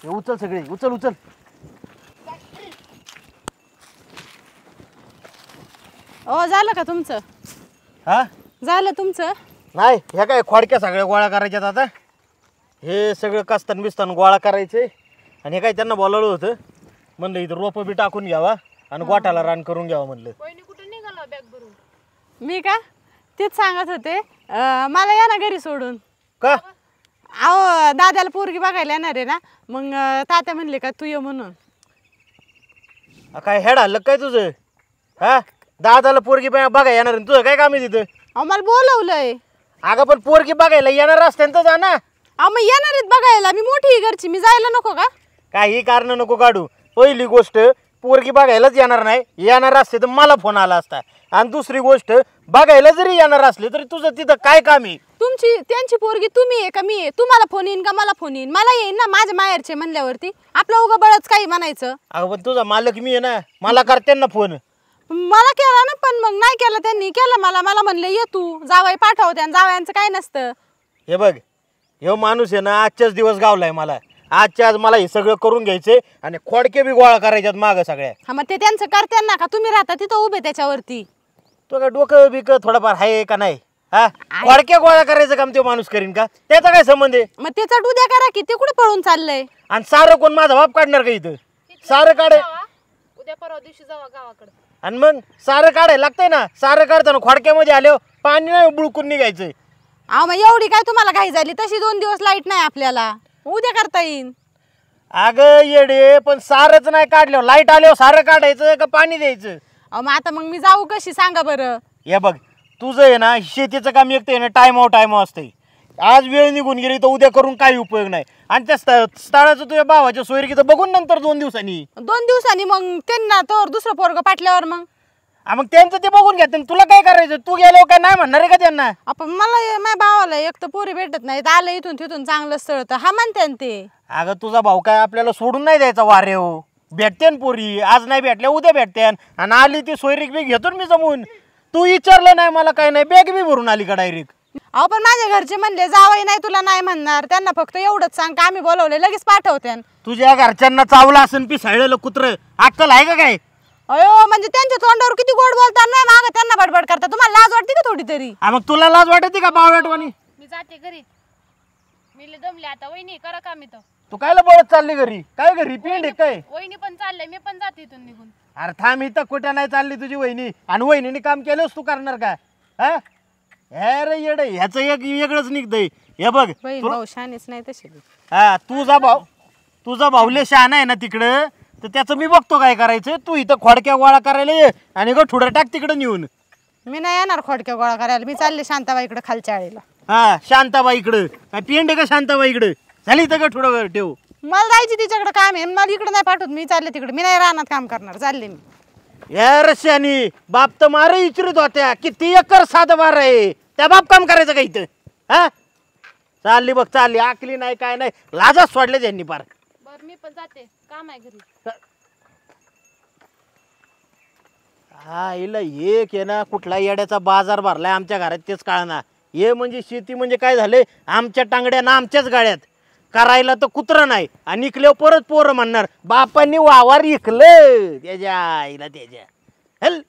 उचल सगळे, उचल उचल. ओ झालं का तुमचं? हा झालं तुमचं? नाही, ह्या काय खोडक्या सगळ्या गोळा करायच्यात आता. हे सगळं कस्तान बिस्तान गोळा करायचे. आणि हे काय त्यांना बोलावलं होतं, म्हणलं इथं रोपं बी टाकून घ्यावा आणि गोठाला रान करून घ्यावा म्हणलं. कुठे निघाला बॅग भरून? मी का तेच सांगत होते, मला या ना घरी सोडून. का? अहो दादाला पोरगी बघायला येणार आहे ना, मग तात्या म्हणले का तू ये म्हणून. काय हेड हल्लं काय तुझं? हा, दादाला पोरगी बघायला येणार आणि तुझं काय काम आहे तिथं? अहो मला बोलवलंय. अगं पण पोरगी बघायला येणार असत्यानं जा ना. अहो मग येणार आहेत बघायला, मी मोठी आहे घरची, मी जायला नको का? काही कारण नको काढू. पहिली गोष्ट, पोरगी बघायलाच येणार नाही, येणार असते तर मला फोन आला असता. आणि दुसरी गोष्ट, बघायला जरी येणार असले तरी तुझं तिथं काय काम आहे? तुमची त्यांची पोरगी तुम्ही आहे का मी आहे? तुम्हाला फोन येईन का मला फोन येईन? मला येईन ना, माझ्या माहेरचे म्हणल्यावरती आपलं उगा बळच काही म्हणायचं. अगं पण तुझा मालक मी आहे ना, मला करते ना फोन. मला केला ना, पण मग नाही केला त्यांनी, केला मला म्हणले ये तू, जावाई पाठवते. आणि जावयांचं काय नसतं. हे बघ, हे माणूस आहे ना आजच्याच दिवस गावलाय मला. आजच्या आज मला हे सगळं करून घ्यायचे आणि खोडके बी गोळा करायच्यात मागं सगळ्या. हा मग ते त्यांचं करते ना, का तुम्ही राहता तिथं उभे त्याच्यावरती? तो काय डोकं बिक थोडंफार आहे का नाही? हा, खोडके गोळा करायचं काम तो माणूस करीन का? त्याचा काय संबंध आहे? मग ते चढ उद्या करा की, ते कुठे पळून चाललंय? आणि सारं कोण माझा बाप काढणार का इथं? सारं काढे उद्या परवा दिवशी जावा गावाकडे. आणि मग सारं काढायला लागतंय ना. सारं काढताना खोडक्यामध्ये आल्यावर पाणी नाही बुळकून निघायचं. अहो मग एवढी काय तुम्हाला घाई झाली? तशी 2 दिवस लाईट नाही आपल्याला, उद्या करता येईन. अगं येडे, पण सारंच नाही काढल्यावर लाईट आल्यावर सारं काढायचं का पाणी द्यायचं? अहो मग आता मग मी जाऊ कशी सांगा बरं? हे बघ, तुझं आहे ना शेतीचं काम एक ना टाइम असतंय. आज वेळ निघून गेली तर उद्या करून काही उपयोग नाही. आणि त्या स्थळाचं तुझ्या भावाच्या सोयरीकीचं बघून नंतर 2 दिवसांनी 2 दिवसांनी मग त्यांना तर दुसरं पोरग पाटल्यावर मग त्यांचं ते बघून घ्या. तुला काय करायचं? तू गेल्यावर काय नाही म्हणणार आहे का त्यांना? आपण मला माझ्या भावाला एक तर पोरी भेटत नाहीत, आलं इथून तिथून चांगलं स्थळ तर हा म्हणते ना ते. अगं तुझा भाऊ काय आपल्याला सोडून नाही द्यायचा वारे हो. भेटते ना पोरी, आज नाही भेटल्या उद्या भेटते. आणि आली ती सोयरीक बी घेतो मी जमून. तू विचारलं नाही मला काय नाही, बॅग बी भरून आली का डायरेक्ट? अहो पण माझ्या घरचे म्हणले जावई नाही तुला नाही म्हणणार, त्यांना फक्त एवढंच सांग का आम्ही बोलवले लगेच पाठवते. तुझ्या घरच्यांना चावला असन पिसाळलेलं कुत्र, अक्कल आहे का काय? अयो म्हणजे त्यांच्या तोंडावर किती गोड बोलतात ना, माग त्यांना बडबड करतात. तुम्हाला लाज वाटते का थोडी तरी? मग तुला लाज वाटते का बावळटवाणी? मी जाते घरी, मी लय दमले आता. वहिनी करा काम इथं. तू कायला बळत चालली घरी? काय घरी पिंड आहे काय? वहिनी पण चाललंय, मी पण जाते इथून निघून. अरे थांब, इथं कुठे नाही चालली तुझी वहिनी. आणि वहिनीने काम केलंच तू करणार का? हा, अरे येड, ह्याचं एक वेगळंच निघतंय. हे बघ, भाऊ शानेच नाही तशी. हा, तुझा भाऊले शहाणा आहे ना तिकडं, तर त्याचं मी बघतो काय करायचं. तू इथं खोडक्या गोळा करायला ये आणि ठुडा टाक तिकडं नेऊन. मी नाही येणार खोडक्या गोळा करायला, मी चालले शांताबाई इकडे खालच्या आळीला. हा, शांताबाई इकडं काय पिंड आहे का? शांताबाई इकडं झाली इथं का ठुडं ठेव. मला जायची तिच्याकडे काम आहे, मला इकडे नाही पाठवत. मी चालले तिकडे, मी नाही रानात काम करणार, चालले मी. यार शानी, बाप तर मारे विचारित होत्या किती एकर साधं मार आहे, त्या बाप काम करायचं का इथं? हा, चालली बघ चालली, आकली नाही काय नाही, लाजाच सोडले त्यांनी पार. बर मी पण जाते, काम आहे घरी. हा, हिला एक आहे ना कुठला येड्याचा बाजार भरलाय आमच्या घरात, तेच कळना. हे म्हणजे शेती म्हणजे काय झाले, आमच्या टांगड्या ना आमच्याच गाड्यात. करायला तर कुत्र नाही आणि इकल्यावर परत पोरं म्हणणार बापांनी वावर इकलं त्याच्या आईला त्याच्या. हल